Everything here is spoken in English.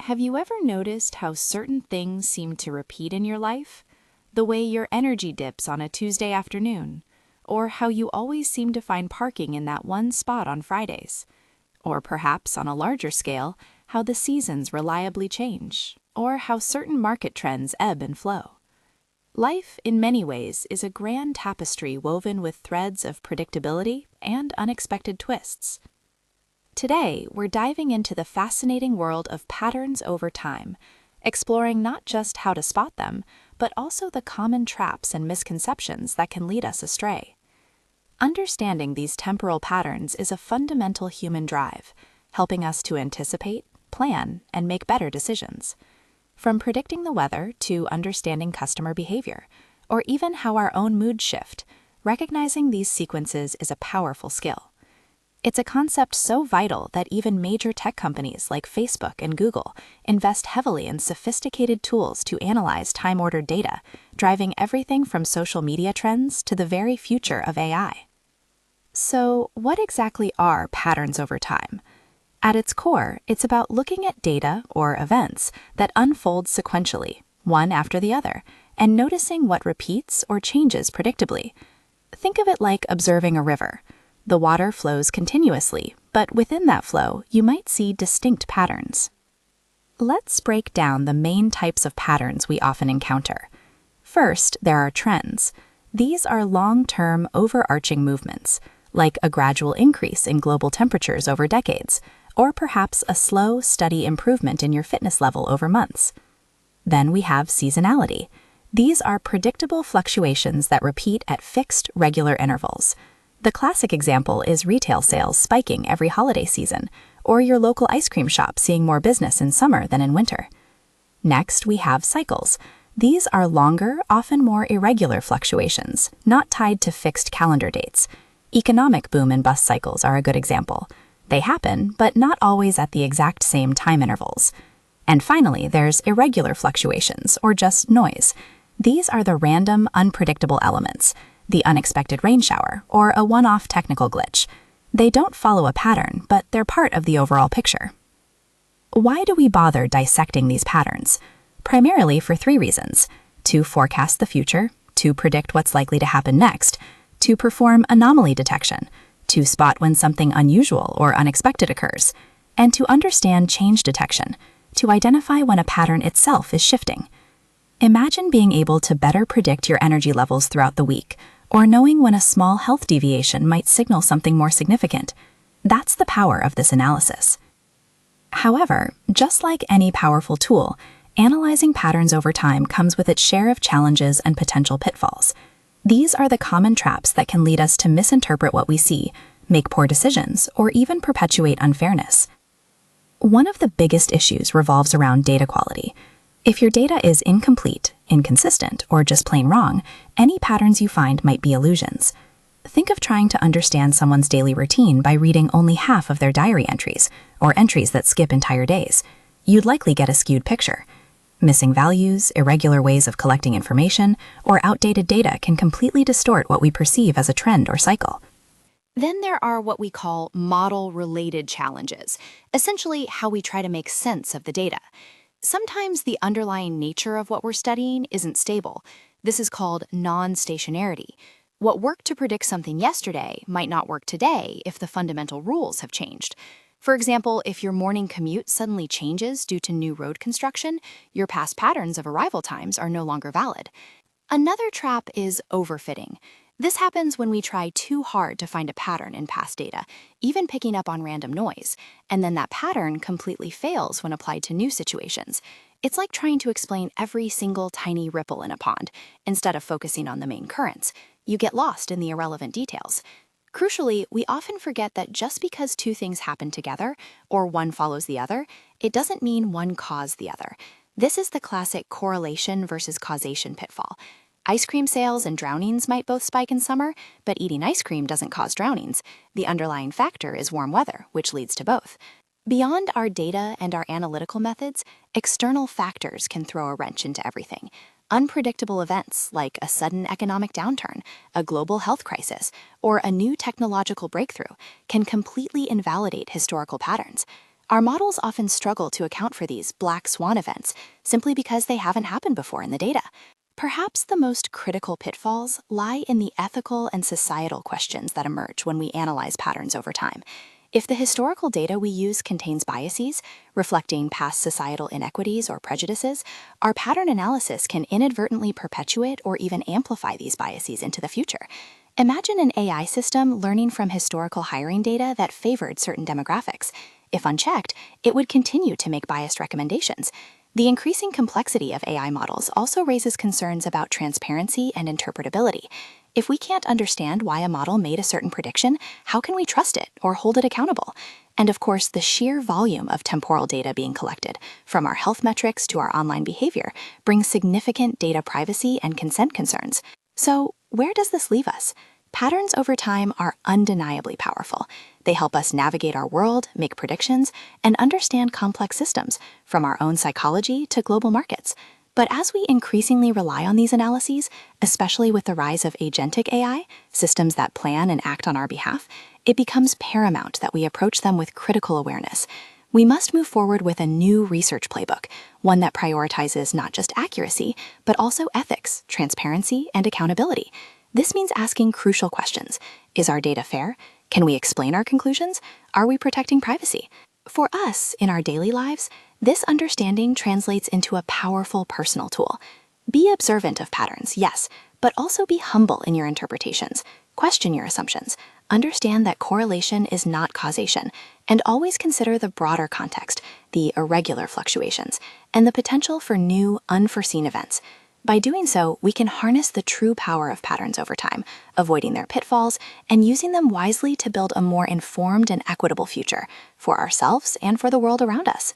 Have you ever noticed how certain things seem to repeat in your life? The way your energy dips on a Tuesday afternoon, or how you always seem to find parking in that one spot on Fridays. Or perhaps on a larger scale, how the seasons reliably change, or how certain market trends ebb and flow. Life, in many ways, is a grand tapestry woven with threads of predictability and unexpected twists. Today, we're diving into the fascinating world of patterns over time, exploring not just how to spot them, but also the common traps and misconceptions that can lead us astray. Understanding these temporal patterns is a fundamental human drive, helping us to anticipate, plan, and make better decisions. From predicting the weather to understanding customer behavior, or even how our own moods shift, recognizing these sequences is a powerful skill. It's a concept so vital that even major tech companies like Facebook and Google invest heavily in sophisticated tools to analyze time-ordered data, driving everything from social media trends to the very future of AI. So, what exactly are patterns over time? At its core, it's about looking at data or events that unfold sequentially, one after the other, and noticing what repeats or changes predictably. Think of it like observing a river. The water flows continuously, but within that flow, you might see distinct patterns. Let's break down the main types of patterns we often encounter. First, there are trends. These are long-term, overarching movements, like a gradual increase in global temperatures over decades, or perhaps a slow, steady improvement in your fitness level over months. Then we have seasonality. These are predictable fluctuations that repeat at fixed, regular intervals. The classic example is retail sales spiking every holiday season, or your local ice cream shop seeing more business in summer than in winter. Next, we have cycles. These are longer, often more irregular fluctuations, not tied to fixed calendar dates. Economic boom and bust cycles are a good example. They happen, but not always at the exact same time intervals. And finally, there's irregular fluctuations, or just noise. These are the random, unpredictable elements, the unexpected rain shower, or a one-off technical glitch. They don't follow a pattern, but they're part of the overall picture. Why do we bother dissecting these patterns? Primarily for three reasons: to forecast the future, to predict what's likely to happen next, to perform anomaly detection, to spot when something unusual or unexpected occurs, and to understand change detection, to identify when a pattern itself is shifting. Imagine being able to better predict your energy levels throughout the week, or knowing when a small health deviation might signal something more significant. That's the power of this analysis. However, just like any powerful tool, analyzing patterns over time comes with its share of challenges and potential pitfalls. These are the common traps that can lead us to misinterpret what we see, make poor decisions, or even perpetuate unfairness. One of the biggest issues revolves around data quality. If your data is incomplete, inconsistent, or just plain wrong, any patterns you find might be illusions. Think of trying to understand someone's daily routine by reading only half of their diary entries, or entries that skip entire days. You'd likely get a skewed picture. Missing values, irregular ways of collecting information, or outdated data can completely distort what we perceive as a trend or cycle. Then there are what we call model-related challenges, essentially how we try to make sense of the data. Sometimes the underlying nature of what we're studying isn't stable. This is called non-stationarity. What worked to predict something yesterday might not work today if the fundamental rules have changed. For example, if your morning commute suddenly changes due to new road construction, your past patterns of arrival times are no longer valid. Another trap is overfitting. This happens when we try too hard to find a pattern in past data, even picking up on random noise, and then that pattern completely fails when applied to new situations. It's like trying to explain every single tiny ripple in a pond, instead of focusing on the main currents. You get lost in the irrelevant details. Crucially, we often forget that just because two things happen together, or one follows the other, it doesn't mean one caused the other. This is the classic correlation versus causation pitfall. Ice cream sales and drownings might both spike in summer, but eating ice cream doesn't cause drownings. The underlying factor is warm weather, which leads to both. Beyond our data and our analytical methods, external factors can throw a wrench into everything. Unpredictable events like a sudden economic downturn, a global health crisis, or a new technological breakthrough can completely invalidate historical patterns. Our models often struggle to account for these black swan events simply because they haven't happened before in the data. Perhaps the most critical pitfalls lie in the ethical and societal questions that emerge when we analyze patterns over time. If the historical data we use contains biases, reflecting past societal inequities or prejudices, our pattern analysis can inadvertently perpetuate or even amplify these biases into the future. Imagine an AI system learning from historical hiring data that favored certain demographics. If unchecked, it would continue to make biased recommendations. The increasing complexity of AI models also raises concerns about transparency and interpretability. If we can't understand why a model made a certain prediction, how can we trust it or hold it accountable? And of course, the sheer volume of temporal data being collected, from our health metrics to our online behavior, brings significant data privacy and consent concerns. So, where does this leave us? Patterns over time are undeniably powerful. They help us navigate our world, make predictions, and understand complex systems, from our own psychology to global markets. But as we increasingly rely on these analyses, especially with the rise of agentic AI, systems that plan and act on our behalf, it becomes paramount that we approach them with critical awareness. We must move forward with a new research playbook, one that prioritizes not just accuracy, but also ethics, transparency, and accountability. This means asking crucial questions. Is our data fair? Can we explain our conclusions? Are we protecting privacy? For us, in our daily lives, this understanding translates into a powerful personal tool. Be observant of patterns, yes, but also be humble in your interpretations. Question your assumptions. Understand that correlation is not causation, and always consider the broader context, the irregular fluctuations, and the potential for new, unforeseen events. By doing so, we can harness the true power of patterns over time, avoiding their pitfalls and using them wisely to build a more informed and equitable future for ourselves and for the world around us.